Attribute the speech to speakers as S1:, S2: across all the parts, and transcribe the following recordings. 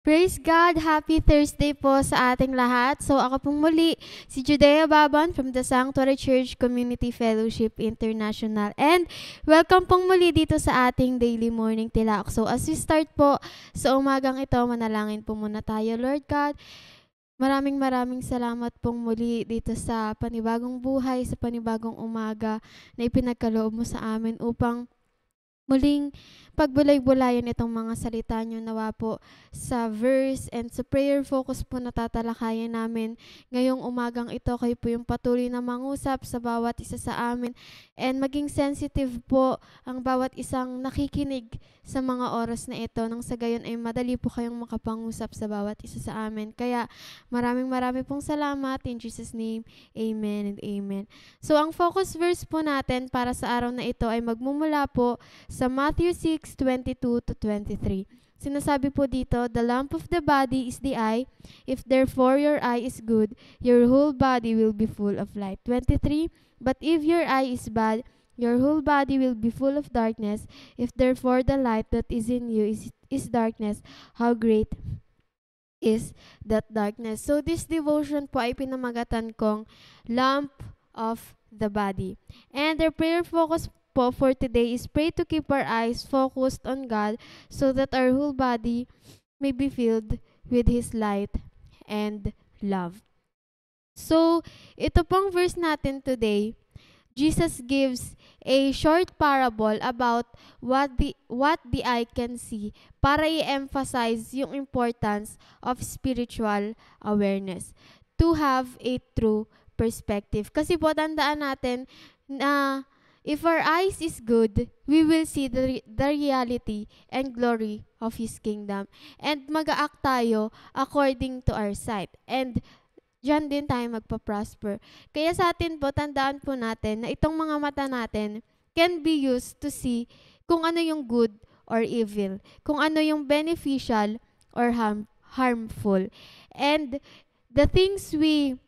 S1: Praise God! Happy Thursday po sa ating lahat. So ako pong muli, si Judea Baban from the Sanctuary Church Community Fellowship International. And welcome pong muli dito sa ating daily morning tilak. So as we start po sa umagang ito, manalangin po muna tayo. Lord God, maraming salamat pong muli dito sa panibagong buhay, sa panibagong umaga na ipinagkaloob mo sa amin upang muling pagbulay-bulayan itong mga salita nyo nawa po sa verse and sa prayer focus po na tatalakayan namin ngayong umagang ito. Kayo po yung patuloy na mangusap sa bawat isa sa amin and maging sensitive po ang bawat isang nakikinig sa mga oras na ito nang sa gayon ay madali po kayong makapangusap sa bawat isa sa amin. Kaya maraming pong salamat. In Jesus' name, amen and amen. So ang focus verse po natin para sa araw na ito ay magmumula po sa Matthew 6:22 to 23. Sinasabi po dito, the lamp of the body is the eye. If therefore your eye is good, your whole body will be full of light. 23, but if your eye is bad, your whole body will be full of darkness. If therefore the light that is in you is darkness, how great is that darkness. So this devotion po ay pinamagatan kong lamp of the body. And the prayer focus po for today is pray to keep our eyes focused on God so that our whole body may be filled with His light and love. So, ito pong verse natin today, Jesus gives a short parable about what the eye can see para i-emphasize yung importance of spiritual awareness to have a true perspective. Kasi po tandaan natin na if our eyes is good, we will see the reality and glory of His kingdom. And mag-act tayo according to our sight. And diyan din tayo magpa-prosper. Kaya sa atin po, tandaan po natin na itong mga mata natin can be used to see kung ano yung good or evil. Kung ano yung beneficial or harmful. And the things we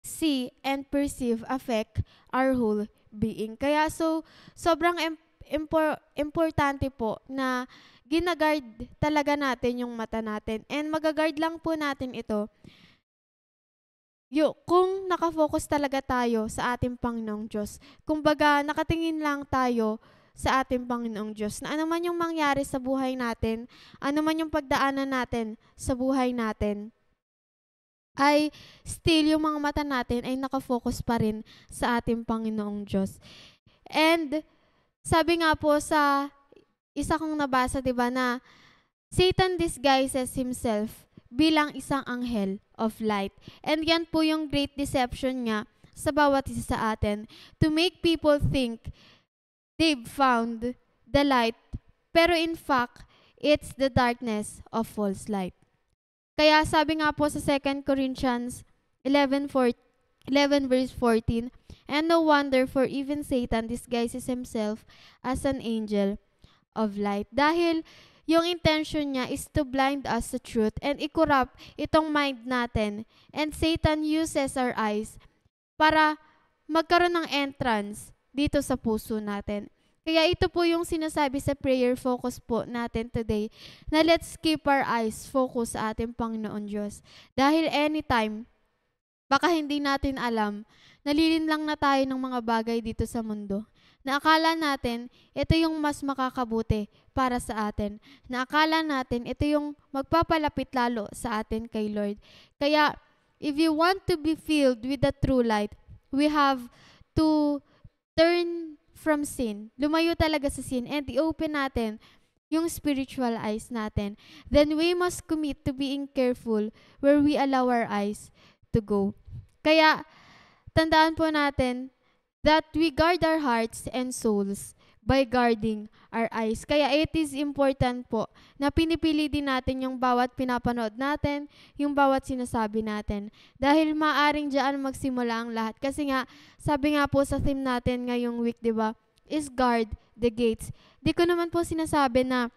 S1: see and perceive affect our whole being. Kaya sobrang importante po na ginagard talaga natin yung mata natin. And magagard lang po natin ito kung nakafocus talaga tayo sa ating Panginoong Diyos. Kumbaga, nakatingin lang tayo sa ating Panginoong Diyos. Na ano man yung mangyari sa buhay natin, ano man yung pagdaanan natin sa buhay natin, ay still yung mga mata natin ay nakafocus pa rin sa ating Panginoong Diyos. And sabi nga po sa isa kong nabasa, 'di ba, na Satan disguises himself bilang isang anghel of light. And yan po yung great deception niya sa bawat isa sa atin, to make people think they've found the light, pero in fact, it's the darkness of false light. Kaya sabi nga po sa 2 Corinthians 11 verse 14, and no wonder, for even Satan disguises himself as an angel of light. Dahil yung intention niya is to blind us sa truth and i-corrupt itong mind natin. And Satan uses our eyes para magkaroon ng entrance dito sa puso natin. Kaya ito po yung sinasabi sa prayer focus po natin today, na let's keep our eyes focused sa ating Panginoon Diyos. Dahil anytime, baka hindi natin alam, nalilinlang na tayo ng mga bagay dito sa mundo. Na akala natin, ito yung mas makakabuti para sa atin. Na akala natin, ito yung magpapalapit lalo sa atin kay Lord. Kaya, if you want to be filled with the true light, we have to turn from sin. Lumayo talaga sa sin and i-open natin yung spiritual eyes natin. Then we must commit to being careful where we allow our eyes to go. Kaya, tandaan po natin that we guard our hearts and souls by guarding our eyes. Kaya it is important po na pinipili din natin yung bawat pinapanood natin, yung bawat sinasabi natin. Dahil maaring diyan magsimula ang lahat. Kasi nga, sabi nga po sa theme natin ngayong week, di ba, is guard the gates. Di ko naman po sinasabi na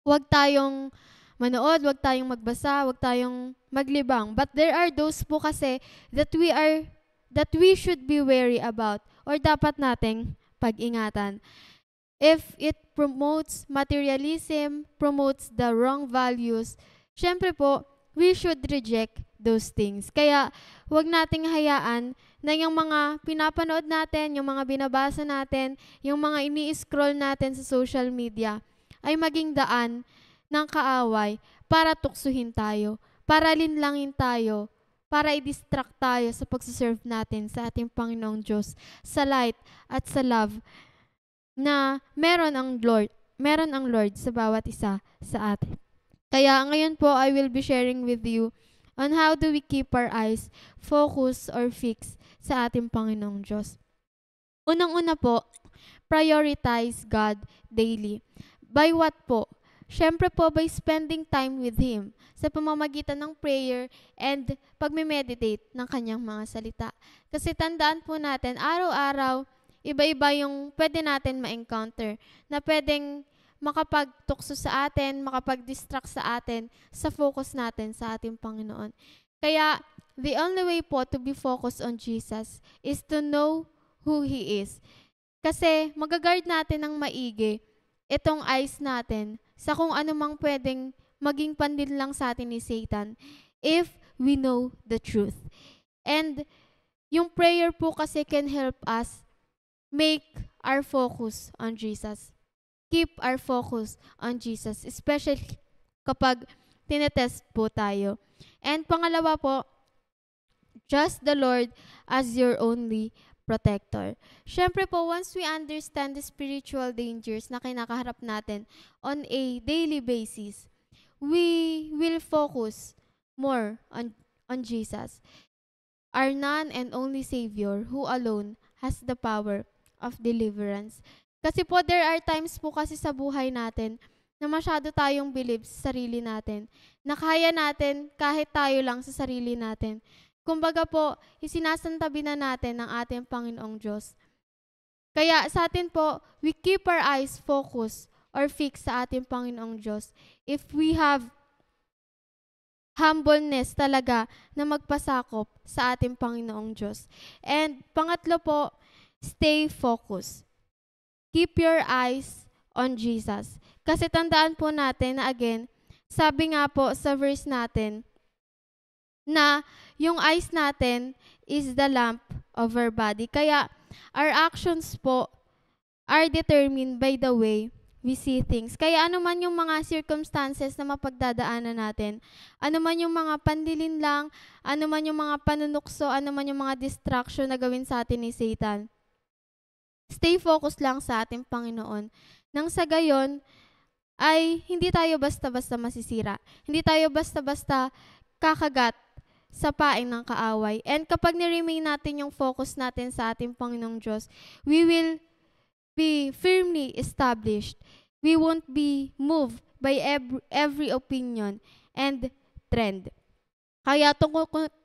S1: wag tayong manood, wag tayong magbasa, wag tayong maglibang. But there are those po kasi that we should be wary about or dapat nating pag-ingatan. If it promotes materialism, promotes the wrong values, syempre po, we should reject those things. Kaya, huwag nating hayaan na yung mga pinapanood natin, yung mga binabasa natin, yung mga ini-scroll natin sa social media, ay maging daan ng kaaway para tuksuhin tayo, para linlangin tayo, para i-distract tayo sa pagsiserve natin sa ating Panginoong Diyos, sa light at sa love na meron ang Lord sa bawat isa sa atin. Kaya ngayon po, I will be sharing with you on how do we keep our eyes focused or fixed sa ating Panginoong Diyos. Unang-una po, prioritize God daily. By what po? Siyempre po, by spending time with Him sa pamamagitan ng prayer and pagme-meditate ng kanyang mga salita. Kasi tandaan po natin, araw-araw, iba-iba yung pwede natin ma-encounter na pwedeng makapagtukso sa atin, makapag-distract sa atin, sa focus natin sa ating Panginoon. Kaya, the only way po to be focused on Jesus is to know who He is. Kasi, magagard natin ng maigi itong eyes natin sa kung ano mang pwedeng maging pandil lang sa atin ni Satan if we know the truth. And, yung prayer po kasi can help us make our focus on Jesus. Keep our focus on Jesus, especially kapag tinetest po tayo. And pangalawa po, trust the Lord as your only protector. Siyempre po, once we understand the spiritual dangers na kinakaharap natin on a daily basis, we will focus more on Jesus, our none and only Savior who alone has the power of deliverance. Kasi po, there are times po kasi sa buhay natin na masyado tayong believe sa sarili natin, na kaya natin kahit tayo lang sa sarili natin. Kumbaga po, isinasantabi na natin ang ating Panginoong Diyos. Kaya sa atin po, we keep our eyes focused or fixed sa ating Panginoong Diyos. If we have humbleness talaga na magpasakop sa ating Panginoong Diyos. And pangatlo po, stay focused. Keep your eyes on Jesus. Kasi tandaan po natin na again, sabi nga po sa verse natin, na yung eyes natin is the lamp of our body. Kaya our actions po are determined by the way we see things. Kaya ano man yung mga circumstances na mapagdadaanan natin, ano man yung mga panlilinlang, ano man yung mga panunukso, ano man yung mga distraction na gawin sa atin ni Satan, stay focused lang sa ating Panginoon. Nang sa gayon, ay hindi tayo basta-basta masisira. Hindi tayo basta-basta kakagat sa paing ng kaaway. And kapag niremain natin yung focus natin sa ating Panginoong Diyos, we will be firmly established. We won't be moved by every opinion and trend. Kaya to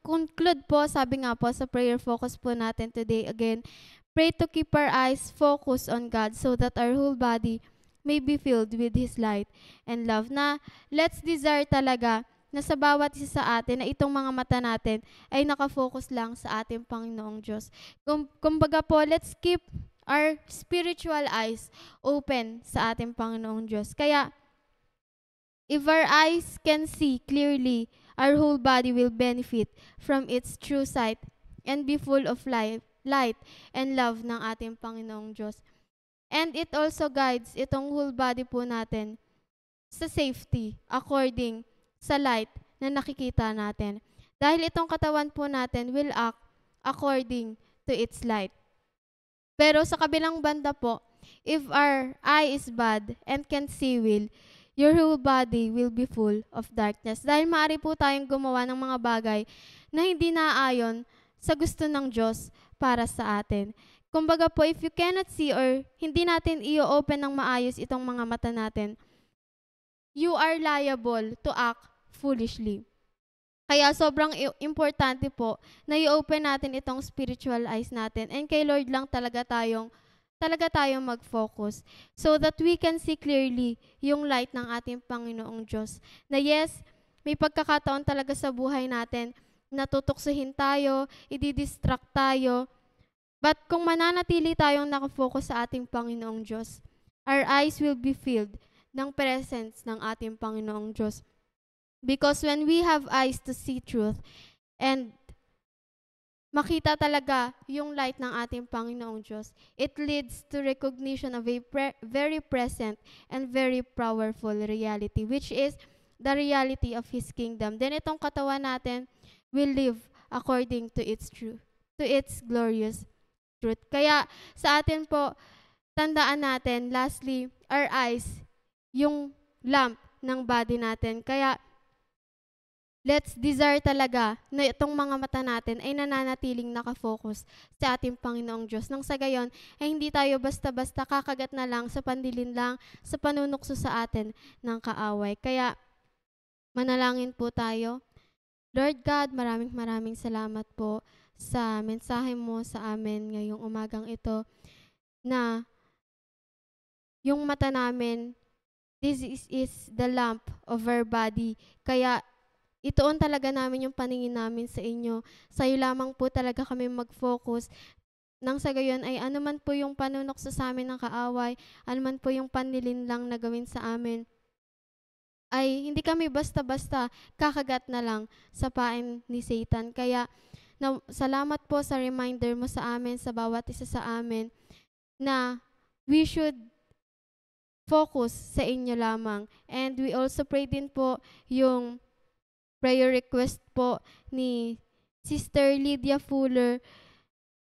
S1: conclude po, sabi nga po sa prayer focus po natin today again, pray to keep our eyes focused on God so that our whole body may be filled with His light and love. Na let's desire talaga na sa bawat isa sa atin na itong mga mata natin ay nakafocus lang sa ating Panginoong Diyos. Kumbaga po, let's keep our spiritual eyes open sa ating Panginoong Diyos. Kaya, if our eyes can see clearly, our whole body will benefit from its true sight and be full of light and love ng ating Panginoong Diyos. And it also guides itong whole body po natin sa safety according sa light na nakikita natin. Dahil itong katawan po natin will act according to its light. Pero sa kabilang banda po, if our eye is bad and can't see well, your whole body will be full of darkness. Dahil maaari po tayong gumawa ng mga bagay na hindi naayon sa gusto ng Diyos para sa atin. Kumbaga po, if you cannot see or hindi natin i-open ng maayos itong mga mata natin, you are liable to act foolishly. Kaya sobrang importante po na i-open natin itong spiritual eyes natin and kay Lord lang talaga tayong mag-focus so that we can see clearly yung light ng ating Panginoong Diyos. Na yes, may pagkakataon talaga sa buhay natin na tutuksuhin tayo, i-distract tayo, but kung mananatili tayong nakafocus sa ating Panginoong Diyos, our eyes will be filled ng presence ng ating Panginoong Diyos. Because when we have eyes to see truth and makita talaga yung light ng ating Panginoong Diyos, it leads to recognition of a very present and very powerful reality, which is the reality of His kingdom. Then itong katawan natin will live according to its truth, to its glorious truth. Kaya sa atin po, tandaan natin, lastly, our eyes, yung lamp ng body natin. Kaya let's desire talaga na itong mga mata natin ay nananatiling nakafocus sa ating Panginoong Diyos. Nang sa gayon, ay hindi tayo basta-basta kakagat na lang sa pandilin lang, sa panunukso sa atin ng kaaway. Kaya, manalangin po tayo. Lord God, maraming salamat po sa mensahe mo sa amin ngayong umagang ito na yung mata namin, this is the lamp of our body. Kaya ituon talaga namin yung paningin namin sa inyo. Sa iyo lamang po talaga kami mag-focus. Nang sa gayon ay anuman po yung panunokso sa amin ng kaaway, anuman po yung panlilin lang na gawin sa amin, ay hindi kami basta-basta kakagat na lang sa pain ni Satan. Kaya salamat po sa reminder mo sa amin, sa bawat isa sa amin, na we should focus sa inyo lamang. And we also pray din po yung prayer request po ni Sister Lydia Fuller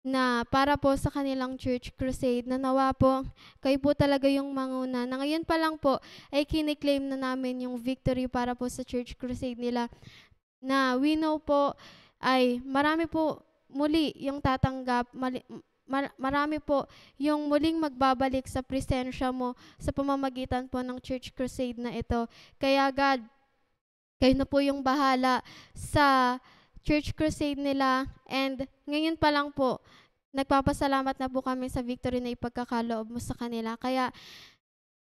S1: na para po sa kanilang church crusade, na nawa po kayo po talaga yung manguna. Na ngayon pa lang po ay kiniklaim na namin yung victory para po sa church crusade nila. Na we know po ay marami po muli yung tatanggap, marami po yung muling magbabalik sa presensya mo sa pamamagitan po ng church crusade na ito. Kaya God, kayo na po yung bahala sa church crusade nila. And ngayon pa lang po, nagpapasalamat na po kami sa victory na ipagkakaloob mo sa kanila. Kaya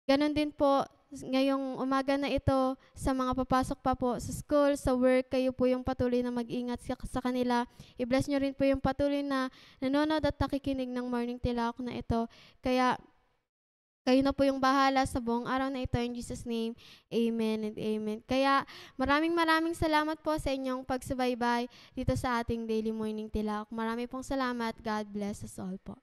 S1: ganun din po ngayong umaga na ito sa mga papasok pa po sa school, sa work, kayo po yung patuloy na mag-ingat sa kanila. I-bless nyo rin po yung patuloy na nanonood at nakikinig ng Morning Tilak na ito. Kaya kayo na po yung bahala sa buong araw na ito. In Jesus' name, amen and amen. Kaya maraming salamat po sa inyong pagsubaybay dito sa ating Daily Morning Tilak. Marami pong salamat. God bless us all po.